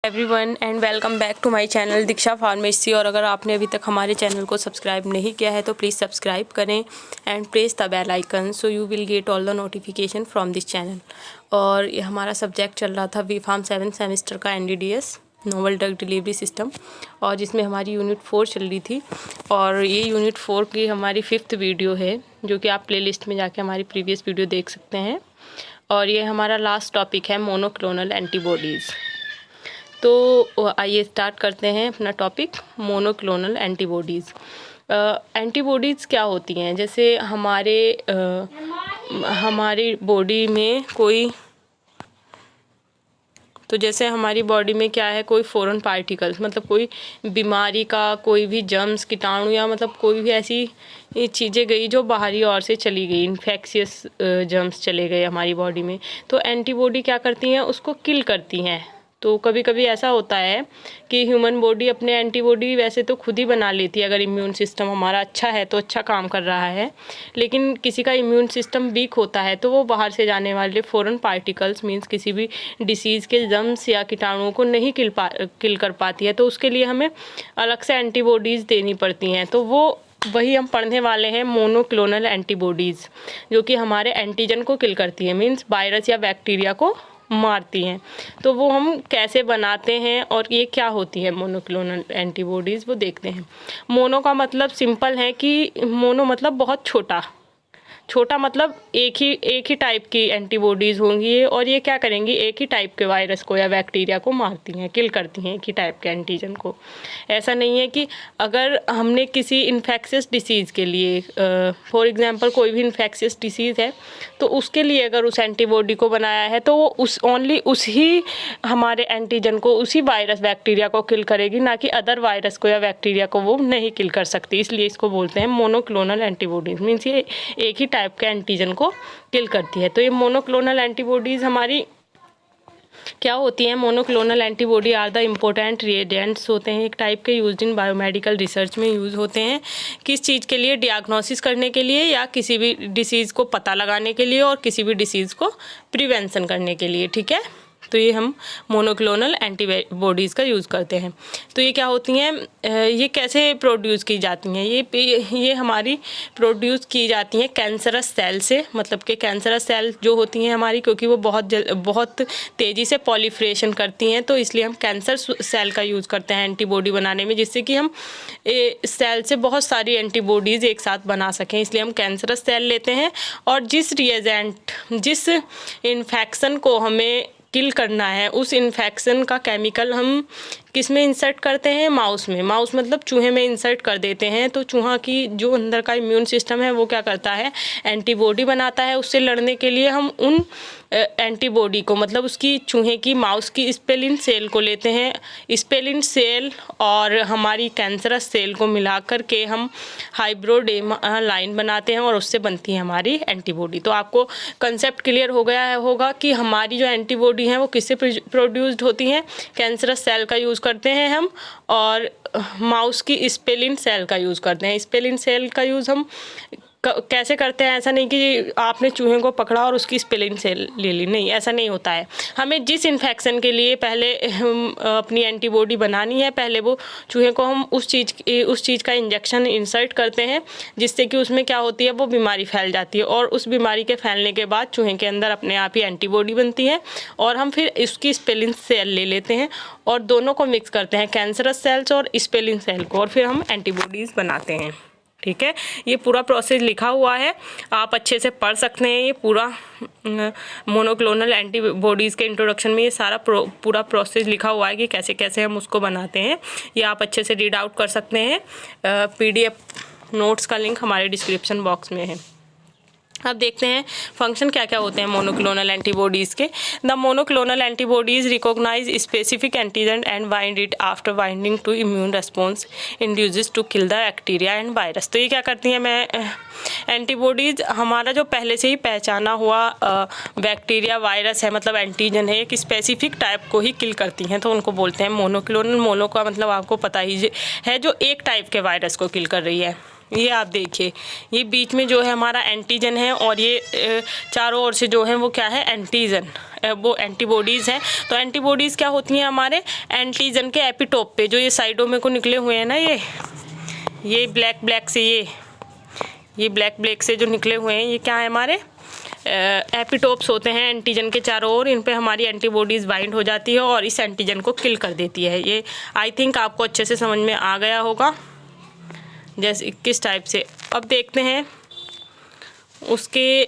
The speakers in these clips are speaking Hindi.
Everyone and welcome back to my channel Diksha pharmacy. और अगर आपने अभी तक हमारे चैनल को सब्सक्राइब नहीं किया है तो प्लीज़ सब्सक्राइब करें and press the bell icon so you will get all the notification from this channel. और ये हमारा सब्जेक्ट चल रहा था बी फार्म 7th सेमेस्टर का NDDS novel drug delivery system, और जिसमें हमारी यूनिट 4 चल रही थी। और ये यूनिट 4 की हमारी 5th वीडियो है, जो कि आप प्लेलिस्ट में जाके हमारी प्रीवियस वीडियो देख सकते हैं। और ये हमारा लास्ट टॉपिक है मोनोक्लोनल एंटीबॉडीज़। तो आइए स्टार्ट करते हैं अपना टॉपिक मोनोक्लोनल एंटीबॉडीज़। एंटीबॉडीज़ क्या होती हैं? जैसे हमारी बॉडी में जैसे हमारी बॉडी में क्या है, कोई फॉरेन पार्टिकल्स, मतलब कोई बीमारी का कोई भी जर्म्स, कीटाणु, या मतलब कोई भी ऐसी चीज़ें गई जो बाहरी ओर से चली गई, इन्फेक्शियस जर्म्स चले गए हमारी बॉडी में, तो एंटीबॉडी क्या करती हैं, उसको किल करती हैं। तो कभी कभी ऐसा होता है कि ह्यूमन बॉडी अपने एंटीबॉडी वैसे तो खुद ही बना लेती है, अगर इम्यून सिस्टम हमारा अच्छा है तो अच्छा काम कर रहा है। लेकिन किसी का इम्यून सिस्टम वीक होता है तो वो बाहर से जाने वाले फॉरेन पार्टिकल्स मींस किसी भी डिसीज़ के जर्म्स या कीटाणुओं को नहीं किल कर पाती है, तो उसके लिए हमें अलग से एंटीबॉडीज़ देनी पड़ती हैं। तो वही हम पढ़ने वाले हैं मोनोक्लोनल एंटीबॉडीज़, जो कि हमारे एंटीजन को किल करती है, मीन्स वायरस या बैक्टीरिया को मारती हैं। तो वो हम कैसे बनाते हैं और ये क्या होती है मोनोक्लोनल एंटीबॉडीज़, वो देखते हैं। मोनो का मतलब सिंपल है कि मोनो मतलब बहुत छोटा मतलब एक ही टाइप की एंटीबॉडीज़ होंगी, और ये क्या करेंगी, एक ही टाइप के वायरस को या बैक्टीरिया को मारती हैं, किल करती हैं एक ही टाइप के एंटीजन को। ऐसा नहीं है कि अगर हमने किसी इन्फेक्शियस डिसीज़ के लिए फॉर एग्जांपल कोई भी इन्फेक्शियस डिसीज़ है तो उसके लिए अगर उस एंटीबॉडी को बनाया है तो वो उस ही हमारे एंटीजन को, उसी वायरस बैक्टीरिया को किल करेगी, ना कि अदर वायरस को या बैक्टीरिया को वो नहीं किल कर सकती। इसलिए इसको बोलते हैं मोनोक्लोनल एंटीबॉडीज़, मीन्स ये एक ही टाइप के एंटीजन को किल करती है। तो ये मोनोक्लोनल एंटीबॉडीज़ हमारी क्या होती हैं? Monoclonal antibody are the important reagents होते हैं, एक टाइप के, यूज्ड इन बायोमेडिकल रिसर्च में यूज़ होते हैं। किस चीज़ के लिए? डियाग्नोसिस करने के लिए, या किसी भी डिसीज़ को पता लगाने के लिए, और किसी भी डिसीज़ को प्रिवेंशन करने के लिए। ठीक है, तो ये हम मोनोक्लोनल एंटीबॉडीज़ का यूज़ करते हैं। तो ये क्या होती हैं, ये कैसे प्रोड्यूस की जाती हैं? ये हमारी प्रोड्यूस की जाती हैं कैंसरस सेल से, मतलब कि कैंसरस सेल जो होती हैं हमारी, क्योंकि वो बहुत तेज़ी से पॉलीफ्रेशन करती हैं, तो इसलिए हम कैंसर सेल का यूज़ करते हैं एंटीबॉडी बनाने में, जिससे कि हम सेल से बहुत सारी एंटीबॉडीज़ एक साथ बना सकें। इसलिए हम कैंसरस सेल लेते हैं, और जिस इन्फेक्शन को हमें किल करना है, उस इन्फेक्शन का केमिकल हम किस में इंसर्ट करते हैं? माउस में। माउस मतलब चूहे में इंसर्ट कर देते हैं। तो चूहा की जो अंदर का इम्यून सिस्टम है वो क्या करता है, एंटीबॉडी बनाता है। उससे लड़ने के लिए हम उन एंटीबॉडी को, मतलब उसकी चूहे की, माउस की स्पेलिन सेल को लेते हैं। स्पेलिन सेल और हमारी कैंसरस सेल को मिला कर के हम हाइब्रिड लाइन बनाते हैं, और उससे बनती है हमारी एंटीबॉडी। तो आपको कंसेप्ट क्लियर हो गया होगा कि हमारी जो एंटीबॉडी हैं वो किससे प्रोड्यूस्ड होती हैं। कैंसरस सेल का यूज़ करते हैं हम, और माउस की स्पेलिन सेल का यूज़ करते हैं। स्पेलिन सेल का यूज़ हम कैसे करते हैं? ऐसा नहीं कि आपने चूहे को पकड़ा और उसकी स्पेलिन सेल ले ली, नहीं, ऐसा नहीं होता है। हमें जिस इन्फेक्शन के लिए पहले अपनी एंटीबॉडी बनानी है, पहले वो चूहे को हम उस चीज़ का इंजेक्शन इंसर्ट करते हैं, जिससे कि उसमें क्या होती है, वो बीमारी फैल जाती है, और उस बीमारी के फैलने के बाद चूहे के अंदर अपने आप ही एंटीबॉडी बनती है, और हम फिर इसकी स्पेलिन सेल ले लेते हैं और दोनों को मिक्स करते हैं, कैंसरस सेल्स और स्पेलिन सेल को, और फिर हम एंटीबॉडीज़ बनाते हैं। ठीक है, ये पूरा प्रोसेस लिखा हुआ है, आप अच्छे से पढ़ सकते हैं। ये पूरा मोनोक्लोनल एंटीबॉडीज़ के इंट्रोडक्शन में ये सारा पूरा प्रोसेस लिखा हुआ है कि कैसे कैसे हम उसको बनाते हैं। ये आप अच्छे से रीड आउट कर सकते हैं। PDF नोट्स का लिंक हमारे डिस्क्रिप्शन बॉक्स में है। अब देखते हैं फंक्शन क्या क्या होते हैं मोनोक्लोनल एंटीबॉडीज़ के। The monoclonal antibodies recognise specific antigen and bind it after binding to immune response induces to kill the bacteria and virus. तो ये क्या करती हैं, एंटीबॉडीज़ हमारा जो पहले से ही पहचाना हुआ बैक्टीरिया, वायरस है, मतलब एंटीजन है, एक स्पेसिफिक टाइप को ही किल करती हैं, तो उनको बोलते हैं मोनोक्लोनल। मोनो का मतलब आपको पता ही है, जो एक टाइप के वायरस को किल कर रही है। ये आप देखिए, ये बीच में जो है हमारा एंटीजन है, और ये चारों ओर से जो है वो क्या है, एंटीजन। वो एंटीबॉडीज़ हैं। तो एंटीबॉडीज़ क्या होती हैं हमारे एंटीजन के एपिटोप पे, जो ये साइडों में को निकले हुए हैं ना, ये ब्लैक ब्लैक से ये ब्लैक ब्लैक से जो निकले हुए हैं, ये क्या है हमारे एपिटोप्स होते हैं एंटीजन के चारों ओर। इन पे हमारी एंटीबॉडीज़ बाइंड हो जाती है और इस एंटीजन को किल कर देती है। ये आई थिंक आपको अच्छे से समझ में आ गया होगा जैसे किस टाइप से। अब देखते हैं उसके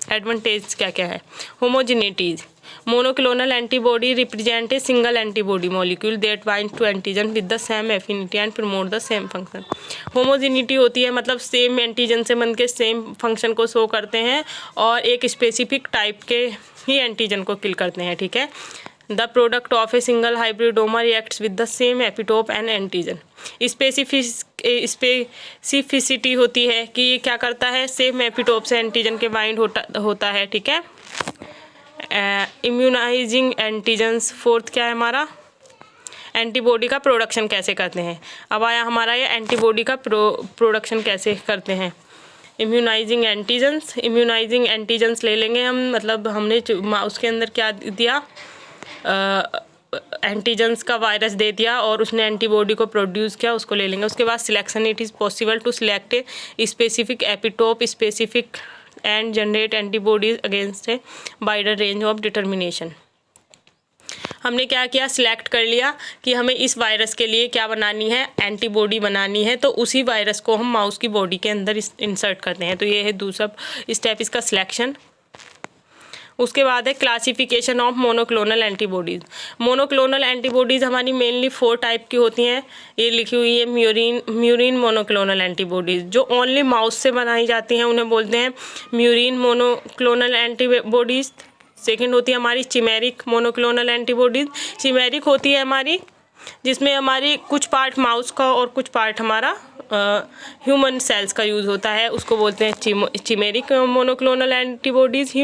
एडवांटेज क्या क्या है। Homogeneities, monoclonal antibody represent a single antibody molecule that bind to antigen with the same affinity and promote the same function. Homogeneity होती है मतलब सेम एंटीजन से बन के सेम फंक्शन को शो करते हैं और एक स्पेसिफिक टाइप के ही एंटीजन को किल करते हैं, ठीक है। The product of a single hybridoma reacts with the same epitope and antigen. Specificity होती है कि ये क्या करता है, सेम एपिटोप से एंटीजन के बाइंड होता है, ठीक है। इम्यूनाइजिंग एंटीजन्स, फोर्थ क्या है हमारा, एंटीबॉडी का प्रोडक्शन कैसे करते हैं। अब आया हमारा ये एंटीबॉडी का प्रोडक्शन कैसे करते हैं। इम्यूनाइजिंग एंटीजन्स ले लेंगे हम, मतलब हमने माउस के अंदर क्या दिया, एंटीजन्स का वायरस दे दिया और उसने एंटीबॉडी को प्रोड्यूस किया, उसको ले लेंगे। उसके बाद selection, it is possible to select a specific epitope specific and generate antibodies against a wider range of determination. हमने क्या किया, सिलेक्ट कर लिया कि हमें इस वायरस के लिए क्या बनानी है, एंटीबॉडी बनानी है, तो उसी वायरस को हम माउस की बॉडी के अंदर इंसर्ट करते हैं। तो ये है दूसरा स्टेप इसका, सिलेक्शन। उसके बाद है classification of monoclonal antibodies. Monoclonal antibodies हमारी मेनली 4 टाइप की होती हैं। ये लिखी हुई है म्यूरिन मोनोक्लोनल एंटीबॉडीज़, जो ओनली माउस से बनाई जाती हैं, उन्हें बोलते हैं म्यूरिन मोनोक्लोनल एंटीबॉडीज़। सेकेंड होती है हमारी चिमेरिक मोनोक्लोनल एंटीबॉडीज़। चिमेरिक होती है हमारी जिसमें हमारी कुछ पार्ट माउस का और कुछ पार्ट हमारा ह्यूमन सेल्स का यूज़ होता है, उसको बोलते हैं चिमेरिक मोनोक्लोनल एंटीबॉडीज़।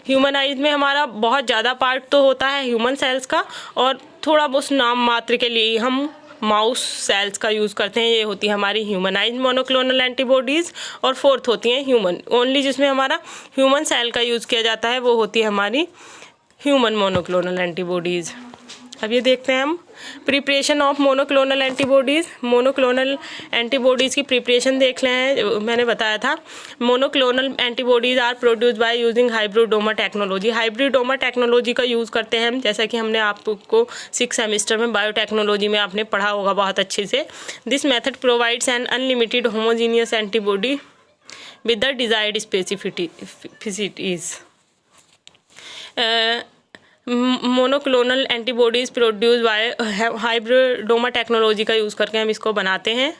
ह्यूमनाइज में हमारा बहुत ज़्यादा पार्ट तो होता है ह्यूमन सेल्स का, और थोड़ा बहुत नाम मात्र के लिए हम माउस सेल्स का यूज़ करते हैं। ये होती है हमारी ह्यूमनाइज मोनोक्लोनल एंटीबॉडीज़। और फोर्थ होती हैं ह्यूमन, ओनली जिसमें हमारा ह्यूमन सेल का यूज़ किया जाता है, वो होती है हमारी ह्यूमन मोनोक्लोनल एंटीबॉडीज़। अब ये देखते हैं हम preparation of monoclonal antibodies. Monoclonal antibodies की प्रिपरेशन देख लें, मैंने बताया था monoclonal antibodies are produce by using hybridoma technology. Hybridoma technology का यूज़ करते हैं हम, जैसा कि हमने आपको 6 सेमेस्टर में बायोटेक्नोलॉजी में आपने पढ़ा होगा बहुत अच्छे से। This method provides an unlimited homogeneous antibody with the desired स्पेसिफिसिटीज़। Monoclonal antibodies produce by hybridoma technology का यूज़ करके हम इसको बनाते हैं।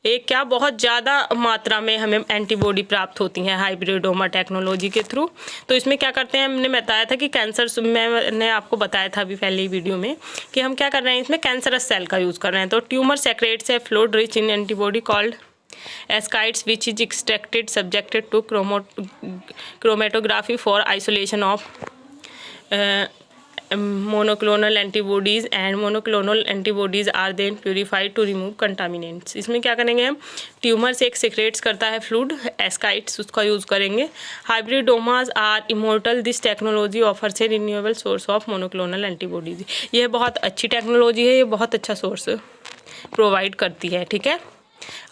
एक क्या बहुत ज़्यादा मात्रा में हमें एंटीबॉडी प्राप्त होती हैं हाइब्रिडोमा टेक्नोलॉजी के थ्रू। तो इसमें क्या करते हैं, हमने बताया था कि कैंसर, मैंने आपको बताया था अभी पहले ही वीडियो में कि हम क्या कर रहे हैं, इसमें कैंसरस सेल का यूज़ कर रहे हैं। तो tumour secretes a fluid rich in antibody called ascites which is extracted subjected to chromatography for isolation of monoclonal antibodies and monoclonal antibodies are then purified to remove contaminants. इसमें क्या करेंगे हम, ट्यूमर से एक सिक्रेट्स करता है फ्लूइड एस्काइड्स, उसका यूज़ करेंगे। Hybridomas are immortal, this technology offers a renewable source of monoclonal antibodies. ये बहुत अच्छी टेक्नोलॉजी है, ये बहुत अच्छा सोर्स प्रोवाइड करती है, ठीक है।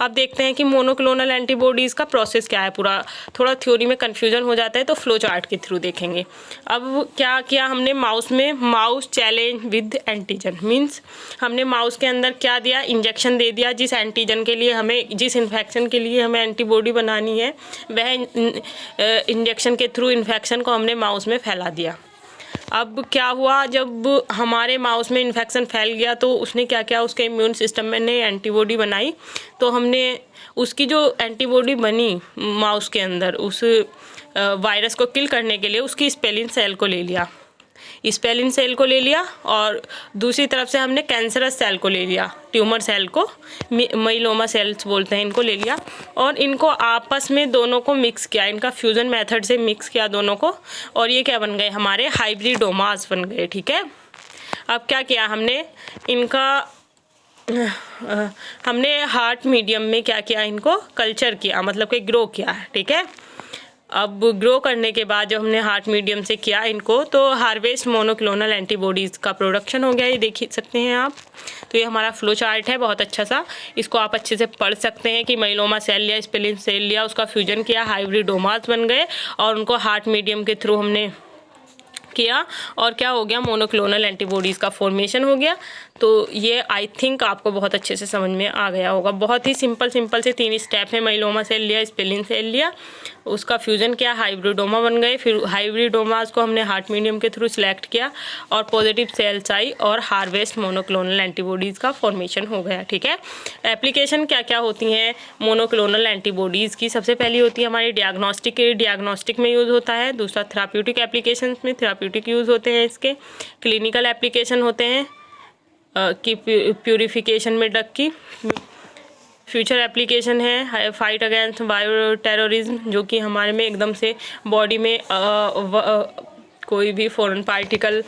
अब देखते हैं कि मोनोक्लोनल एंटीबॉडीज़ का प्रोसेस क्या है पूरा। थोड़ा थ्योरी में कन्फ्यूजन हो जाता है तो फ्लो चार्ट के थ्रू देखेंगे। अब क्या किया हमने माउस में, mouse challenge with antigen, means हमने माउस के अंदर क्या दिया, इंजेक्शन दे दिया। जिस एंटीजन के लिए हमें, जिस इन्फेक्शन के लिए हमें एंटीबॉडी बनानी है, वह इंजेक्शन के थ्रू इन्फेक्शन को हमने माउस में फैला दिया। अब क्या हुआ, जब हमारे माउस में इन्फेक्शन फैल गया तो उसने क्या किया, उसके इम्यून सिस्टम में ने एंटीबॉडी बनाई। तो हमने उसकी जो एंटीबॉडी बनी माउस के अंदर, उस वायरस को किल करने के लिए उसकी स्पेलिन सेल को ले लिया, स्पेलिन सेल को ले लिया, और दूसरी तरफ से हमने कैंसरस सेल को ले लिया, ट्यूमर सेल को माइलोमा सेल्स बोलते हैं, इनको ले लिया और इनको आपस में दोनों को मिक्स किया, इनका फ्यूज़न मेथड से मिक्स किया दोनों को, और ये क्या बन गए, हमारे हाइब्रिडोमास बन गए, ठीक है। अब क्या किया हमने, इनका हमने हार्ट मीडियम में क्या किया, इनको कल्चर किया, मतलब कि ग्रो किया, ठीक है। अब ग्रो करने के बाद जब हमने हार्ट मीडियम से किया इनको, तो हार्वेस्ट मोनोक्लोनल एंटीबॉडीज़ का प्रोडक्शन हो गया, ये देख सकते हैं आप। तो ये हमारा फ्लो चार्ट है बहुत अच्छा सा, इसको आप अच्छे से पढ़ सकते हैं कि माइलोमा सेल लिया, स्पेलिन सेल लिया, उसका फ्यूजन किया, हाइब्रिडोमास बन गए और उनको हार्ट मीडियम के थ्रू हमने किया और क्या हो गया, मोनोक्लोनल एंटीबॉडीज़ का फॉर्मेशन हो गया। तो ये आई थिंक आपको बहुत अच्छे से समझ में आ गया होगा। बहुत ही सिंपल से 3 स्टेप है। माइलोमा सेल लिया, स्पेलिन सेल लिया, उसका फ्यूजन किया, हाइब्रिडोमा बन गए, फिर हाइब्रिडोमास को हमने हार्ट मीडियम के थ्रू सिलेक्ट किया और पॉजिटिव सेल्स आई और हार्वेस्ट मोनोक्लोनल एंटीबॉडीज़ का फॉर्मेशन हो गया। ठीक है, एप्लीकेशन क्या क्या होती हैं मोनोक्लोनल एंटीबॉडीज़ की? सबसे पहली होती है हमारी डियाग्नोस्टिक में यूज़ होता है। दूसरा थेराप्यूटिक एप्लीकेशन में थेराप्यूटिक यूज़ होते हैं इसके। क्लिनिकल एप्लीकेशन होते हैं कि प्यूरिफिकेशन में ड्रग की। फ्यूचर एप्लीकेशन है फाइट अगेंस्ट बायो टेररिज्म, जो कि हमारे में एकदम से बॉडी में कोई भी फॉरेन पार्टिकल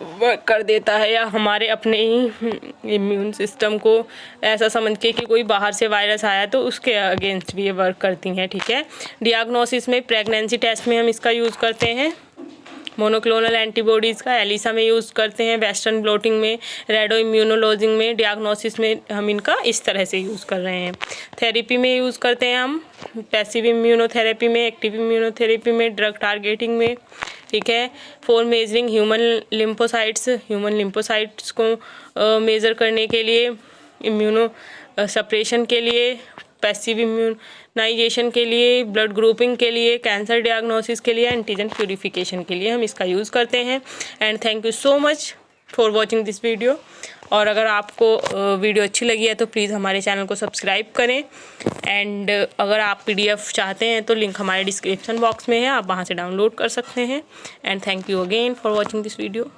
वर्क कर देता है या हमारे अपने ही इम्यून सिस्टम को ऐसा समझ के कि कोई बाहर से वायरस आया तो उसके अगेंस्ट भी ये वर्क करती हैं। ठीक है, डियाग्नोसिस में प्रेगनेंसी टेस्ट में हम इसका यूज़ करते हैं मोनोक्लोनल एंटीबॉडीज़ का। एलिसा में यूज़ करते हैं, वेस्टर्न ब्लोटिंग में, रेडो इम्यूनोलॉजिंग में। डियाग्नोसिस में हम इनका इस तरह से यूज़ कर रहे हैं। थेरेपी में यूज़ करते हैं हम पैसिव इम्यूनोथेरेपी में, एक्टिव इम्यूनोथेरेपी में, ड्रग टारगेटिंग में। ठीक है, फॉर मेजरिंग ह्यूमन लिम्फोसाइट्स को मेज़र करने के लिए, इम्यूनो सप्रेशन के लिए, पैसिव इम्यूनाइजेशन के लिए, ब्लड ग्रुपिंग के लिए, कैंसर डियाग्नोसिस के लिए, एंटीजन प्यूरिफिकेशन के लिए हम इसका यूज़ करते हैं। And thank you so much for watching this video. और अगर आपको वीडियो अच्छी लगी है तो प्लीज़ हमारे चैनल को सब्सक्राइब करें। एंड अगर आप PDF चाहते हैं तो लिंक हमारे डिस्क्रिप्शन बॉक्स में है, आप वहाँ से डाउनलोड कर सकते हैं। And thank you again for watching this video.